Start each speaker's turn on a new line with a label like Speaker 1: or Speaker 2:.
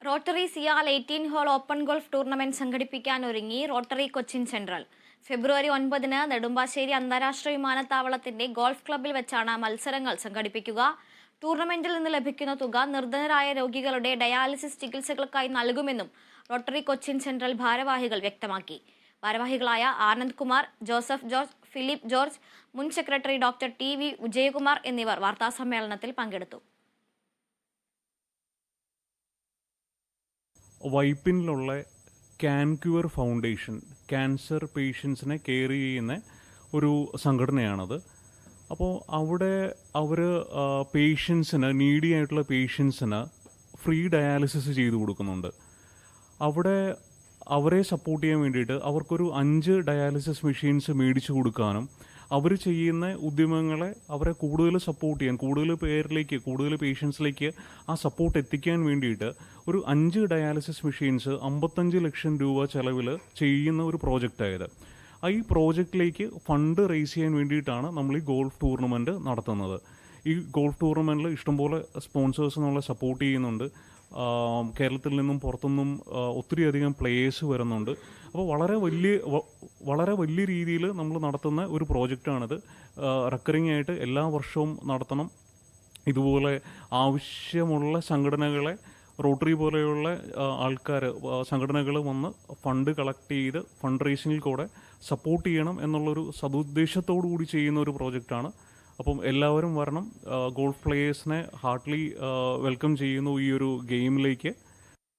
Speaker 1: Rotary CIAL 18 hole open golf tournament സംഘടിപ്പിക്കാനൊരുങ്ങി Rotary Cochin central. ഫെബ്രുവരി 9-ന് നെടുമ്പാശ്ശേരി അന്താരാഷ്ട്ര വിമാനത്താവളത്തിന്റെ ഗോൾഫ് ക്ലബ്ബിൽ വെച്ചാണ് മത്സരങ്ങൾ സംഘടിപ്പിക്കുക. ടൂർണമെന്റിൽ നിന്ന് ലഭിക്കുന്ന തുക നിർധനരായ രോഗികളുടെ ഡയാലിസിസ് ചികിത്സകൾക്കായി നൽകുമെന്നും റോട്ടറി കൊച്ചിൻ സെൻട്രൽ ഭാരവാഹികൾ വ്യക്തമാക്കി. ഭാരവാഹികളായ Anand Kumar, Joseph George, Philip George, മുൻ സെക്രട്ടറി ഡോക്ടർ TV വിജയകുമാർ എന്നിവർ വാർത്താസമ്മേളനത്തിൽ പങ്കെടുത്തു.
Speaker 2: വൈപ്പിനിലുള്ള ക്യാൻക്യൂർ ഫൗണ്ടേഷൻ ക്യാൻസർ പേഷ്യൻസിനെ കെയർ ചെയ്യുന്ന ഒരു സംഘടനയാണത്. അപ്പോൾ അവിടെ അവർ പേഷ്യൻസിന്, നീഡി ആയിട്ടുള്ള പേഷ്യൻസിന് ഫ്രീ ഡയാലിസിസ് ചെയ്തു കൊടുക്കുന്നുണ്ട്. അവിടെ അവരെ സപ്പോർട്ട് ചെയ്യാൻ വേണ്ടിയിട്ട് അവർക്കൊരു 5 ഡയാലിസിസ് മെഷീൻസ് മേടിച്ചു കൊടുക്കാനും അവർ ചെയ്യുന്ന ഉദ്യമങ്ങളെ അവരെ കൂടുതൽ സപ്പോർട്ട് ചെയ്യാൻ, കൂടുതൽ പേഷ്യൻസിലേക്ക് ആ സപ്പോർട്ട് എത്തിക്കാൻ വേണ്ടിയിട്ട് ഒരു 5 ഡയാലിസിസ് മെഷീൻസ് 55 ലക്ഷം രൂപ ചെലവിൽ ചെയ്യുന്ന ഒരു പ്രോജക്റ്റായത്. ഈ പ്രോജക്റ്റിലേക്ക് ഫണ്ട് റേസ് ചെയ്യാൻ വേണ്ടിയിട്ടാണ് നമ്മൾ ഈ ഗോൾഫ് ടൂർണമെൻറ്റ് നടത്തുന്നത്. ഈ ഗോൾഫ് ടൂർണമെൻറ്റിൽ ഇഷ്ടംപോലെ സ്പോൺസേഴ്സ് നമ്മളെ സപ്പോർട്ട് ചെയ്യുന്നുണ്ട്. കേരളത്തിൽ നിന്നും പുറത്തുനിന്നും ഒത്തിരിയധികം പ്ലേയേഴ്സ് വരുന്നുണ്ട്. അപ്പോൾ വളരെ വലിയ രീതിയിൽ നമ്മൾ നടത്തുന്ന ഒരു പ്രോജക്റ്റാണിത്. റെക്കറിംഗ് ആയിട്ട് എല്ലാ വർഷവും നടത്തണം. ഇതുപോലെ ആവശ്യമുള്ള സംഘടനകളെ, റോട്ടറി പോലെയുള്ള സംഘടനകൾ വന്ന് ഫണ്ട് കളക്ട് ചെയ്ത് ഫണ്ട് റേസിങ്ങിൽ കൂടെ സപ്പോർട്ട് ചെയ്യണം എന്നുള്ളൊരു സതുദ്ദേശത്തോടു കൂടി ചെയ്യുന്ന ഒരു പ്രോജക്റ്റാണ്. അപ്പം എല്ലാവരും വരണം. ഗോൾഫ് പ്ലേയേഴ്സിനെ ഹാർട്ട്ലി വെൽക്കം ചെയ്യുന്നു ഈ ഒരു ഗെയിമിലേക്ക്.